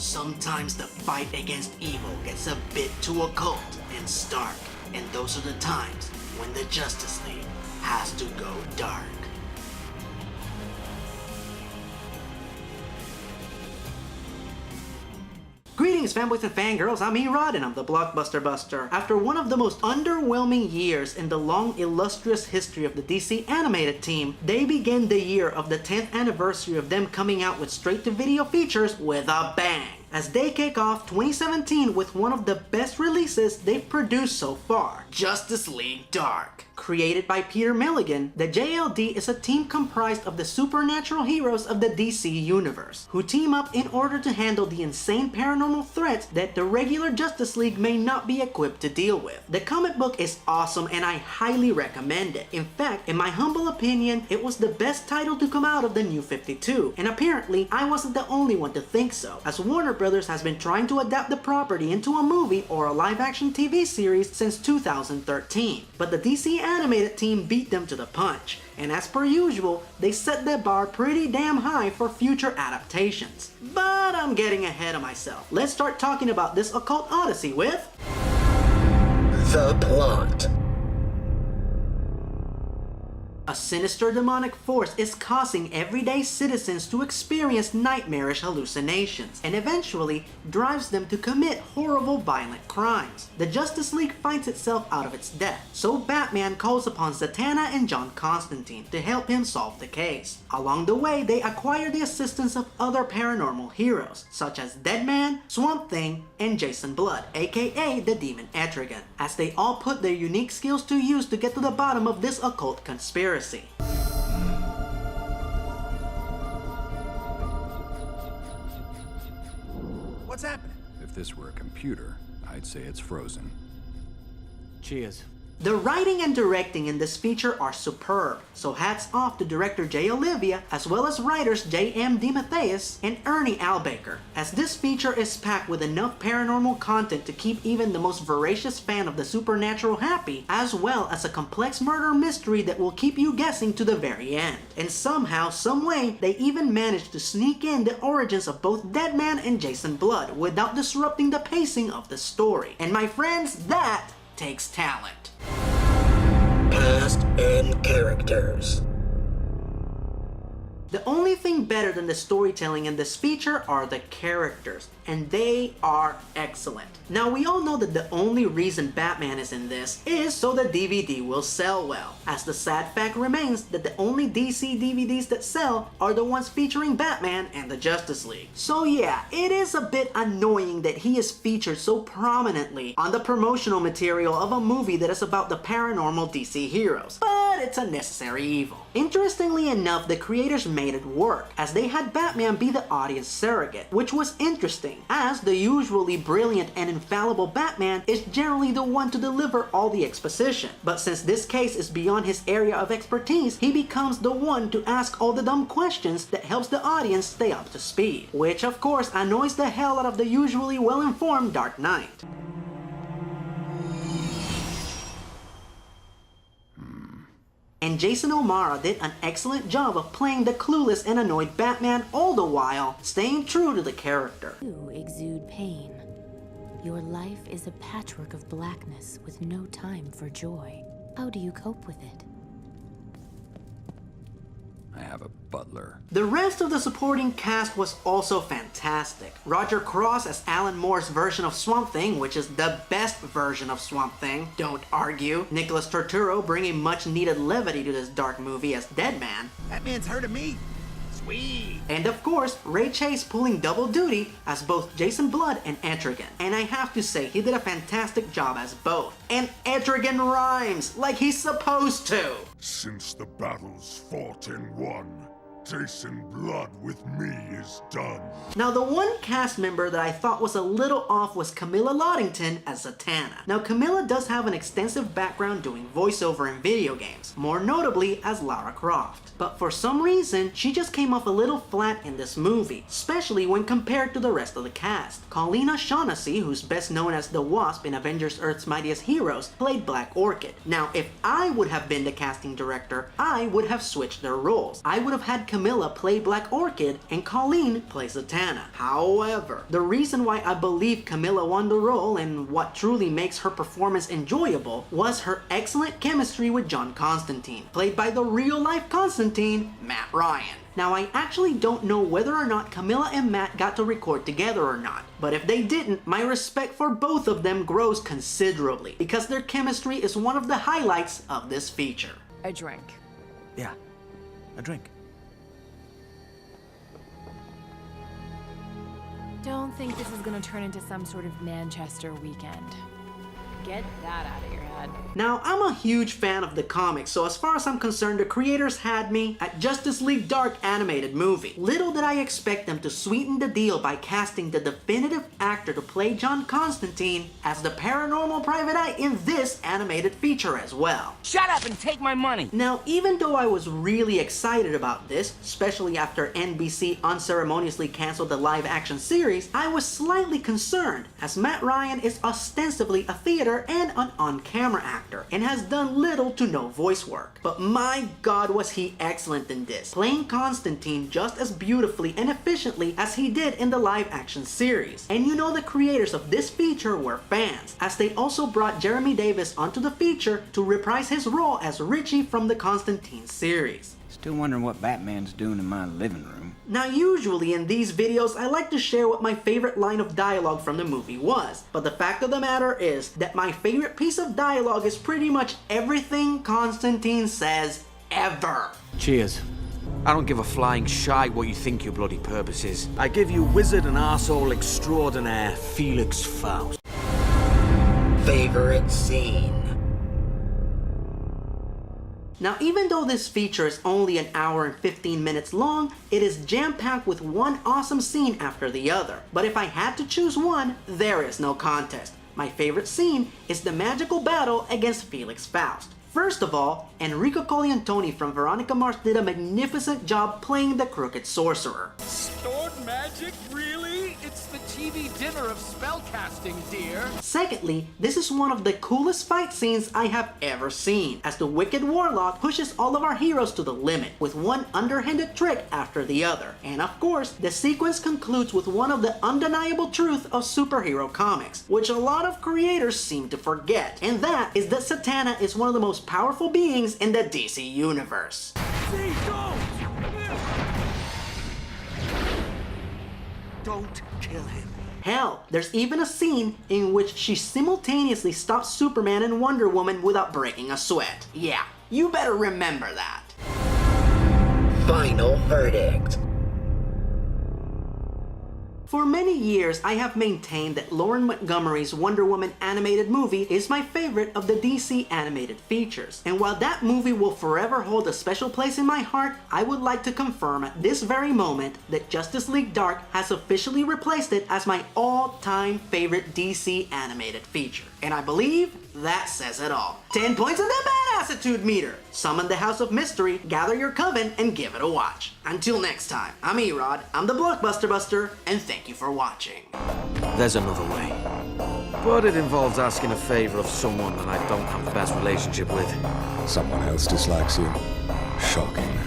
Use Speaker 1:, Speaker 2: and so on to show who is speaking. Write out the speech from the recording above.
Speaker 1: Sometimes the fight against evil gets a bit too occult and stark, and those are the times when the Justice League has to go dark. Greetings fanboys and fangirls, I'm Erod and I'm the Blockbuster Buster. After one of the most underwhelming years in the long illustrious history of the DC animated team, they begin the year of the 10th anniversary of them coming out with straight-to-video features with a bang, as they kick off 2017 with one of the best releases they've produced so far, Justice League Dark. Created by Peter Milligan, the JLD is a team comprised of the supernatural heroes of the DC universe, who team up in order to handle the insane paranormal threats that the regular Justice League may not be equipped to deal with. The comic book is awesome and I highly recommend it. In fact, in my humble opinion, it was the best title to come out of the New 52, and apparently I wasn't the only one to think so, as Warner Brothers has been trying to adapt the property into a movie or a live-action TV series since 2013. But the DC animated team beat them to the punch, and as per usual, they set the bar pretty damn high for future adaptations. But I'm getting ahead of myself. Let's start talking about this occult odyssey with
Speaker 2: The plot.
Speaker 1: a sinister demonic force is causing everyday citizens to experience nightmarish hallucinations, and eventually drives them to commit horrible violent crimes. The Justice League finds itself out of its depth, so Batman calls upon Zatanna and John Constantine to help him solve the case. Along the way, they acquire the assistance of other paranormal heroes, such as Deadman, Swamp Thing, and Jason Blood, aka the Demon Etrigan, as they all put their unique skills to use to get to the bottom of this occult conspiracy.
Speaker 3: What's happening?
Speaker 4: If this were a computer, I'd say it's frozen.
Speaker 3: Cheers.
Speaker 1: The writing and directing in this feature are superb, so hats off to director Jay Olivia as well as writers J.M. DeMatteis and Ernie Albaker, as this feature is packed with enough paranormal content to keep even the most voracious fan of the supernatural happy, as well as a complex murder mystery that will keep you guessing to the very end. And somehow, someway, they even managed to sneak in the origins of both Deadman and Jason Blood without disrupting the pacing of the story. And my friends, that takes talent.
Speaker 2: Cast and characters.
Speaker 1: The only thing better than the storytelling in this feature are the characters, and they are excellent. Now, we all know that the only reason Batman is in this is so the DVD will sell well, as the sad fact remains that the only DC DVDs that sell are the ones featuring Batman and the Justice League. So yeah, it is a bit annoying that he is featured so prominently on the promotional material of a movie that is about the paranormal DC heroes, but it's a necessary evil. Interestingly enough, the creators made it work, as they had Batman be the audience surrogate, which was interesting, as the usually brilliant and infallible Batman is generally the one to deliver all the exposition. But since this case is beyond his area of expertise, he becomes the one to ask all the dumb questions that helps the audience stay up to speed, which of course annoys the hell out of the usually well-informed Dark Knight. And Jason O'Mara did an excellent job of playing the clueless and annoyed Batman, all the while staying true to the character.
Speaker 5: You exude pain. Your life is a patchwork of blackness with no time for joy. How do you cope with it?
Speaker 4: I have a butler.
Speaker 1: The rest of the supporting cast was also fantastic. Roger Cross as Alan Moore's version of Swamp Thing, which is the best version of Swamp Thing, don't argue. Nicholas Turturro bringing much needed levity to this dark movie as Deadman.
Speaker 3: That man's heard of me. Sweet.
Speaker 1: And of course, Ray Chase pulling double duty as both Jason Blood and Etrigan. And I have to say, he did a fantastic job as both. And Etrigan rhymes like he's supposed to.
Speaker 6: Since the battle's fought and won, Jason Blood with me is done.
Speaker 1: Now, the one cast member that I thought was a little off was Camilla Loddington as Zatanna. Now, Camilla does have an extensive background doing voiceover in video games, more notably as Lara Croft. But for some reason, she just came off a little flat in this movie, especially when compared to the rest of the cast. Colleen Shaughnessy, who's best known as the Wasp in Avengers Earth's Mightiest Heroes, played Black Orchid. Now, if I would have been the casting director, I would have switched their roles. I would have had Camilla play Black Orchid and Colleen play Zatanna. However, the reason why I believe Camilla won the role and what truly makes her performance enjoyable was her excellent chemistry with John Constantine, played by the real-life Constantine, Matt Ryan. Now, I actually don't know whether or not Camilla and Matt got to record together or not, but if they didn't, my respect for both of them grows considerably because their chemistry is one of the highlights of this feature.
Speaker 7: A drink.
Speaker 3: Yeah, a drink.
Speaker 7: Don't think this is gonna turn into some sort of Manchester weekend. Get that out of your head.
Speaker 1: Now, I'm a huge fan of the comics, so as far as I'm concerned, the creators had me at Justice League Dark animated movie. Little did I expect them to sweeten the deal by casting the definitive actor to play John Constantine as the paranormal private eye in this animated feature as well.
Speaker 8: Shut up and take my money!
Speaker 1: Now, even though I was really excited about this, especially after NBC unceremoniously canceled the live-action series, I was slightly concerned, as Matt Ryan is ostensibly a theater and an on-camera actor, and has done little to no voice work. But my god was he excellent in this, playing Constantine just as beautifully and efficiently as he did in the live-action series. And you know the creators of this feature were fans, as they also brought Jeremy Davis onto the feature to reprise his role as Richie from the Constantine series.
Speaker 9: Still wondering what Batman's doing in my living room.
Speaker 1: Now, usually in these videos, I like to share what my favorite line of dialogue from the movie was, but the fact of the matter is that my favorite piece of dialogue is pretty much everything Constantine says ever.
Speaker 3: Cheers.
Speaker 8: I don't give a flying shite what you think your bloody purpose is.
Speaker 3: I give you wizard and arsehole extraordinaire Felix Faust.
Speaker 2: Favorite scene.
Speaker 1: Now, even though this feature is only an hour and 15 minutes long, it is jam-packed with one awesome scene after the other. But if I had to choose one, there is no contest. My favorite scene is the magical battle against Felix Faust. First of all, Enrico Colantoni from Veronica Mars did a magnificent job playing the Crooked Sorcerer.
Speaker 10: Stored magic? Really? It's the TV dinner of spellcasting, dear.
Speaker 1: Secondly, this is one of the coolest fight scenes I have ever seen, as the Wicked Warlock pushes all of our heroes to the limit, with one underhanded trick after the other. And of course, the sequence concludes with one of the undeniable truths of superhero comics, which a lot of creators seem to forget, and that is that Zatanna is one of the most powerful beings in the DC universe.
Speaker 3: Don't kill him.
Speaker 1: Hell, there's even a scene in which she simultaneously stops Superman and Wonder Woman without breaking a sweat. Yeah, you better remember that.
Speaker 2: Final verdict.
Speaker 1: For many years, I have maintained that Lauren Montgomery's Wonder Woman animated movie is my favorite of the DC animated features. And while that movie will forever hold a special place in my heart, I would like to confirm at this very moment that Justice League Dark has officially replaced it as my all-time favorite DC animated feature. And I believe that says it all. 10 points on the badassitude meter. Summon the House of Mystery, gather your coven, and give it a watch. Until next time, I'm Erod, I'm the Blockbuster Buster, and thank you for watching.
Speaker 8: There's another way. But it involves asking a favor of someone that I don't have the best relationship with.
Speaker 4: Someone else dislikes you. Shocking.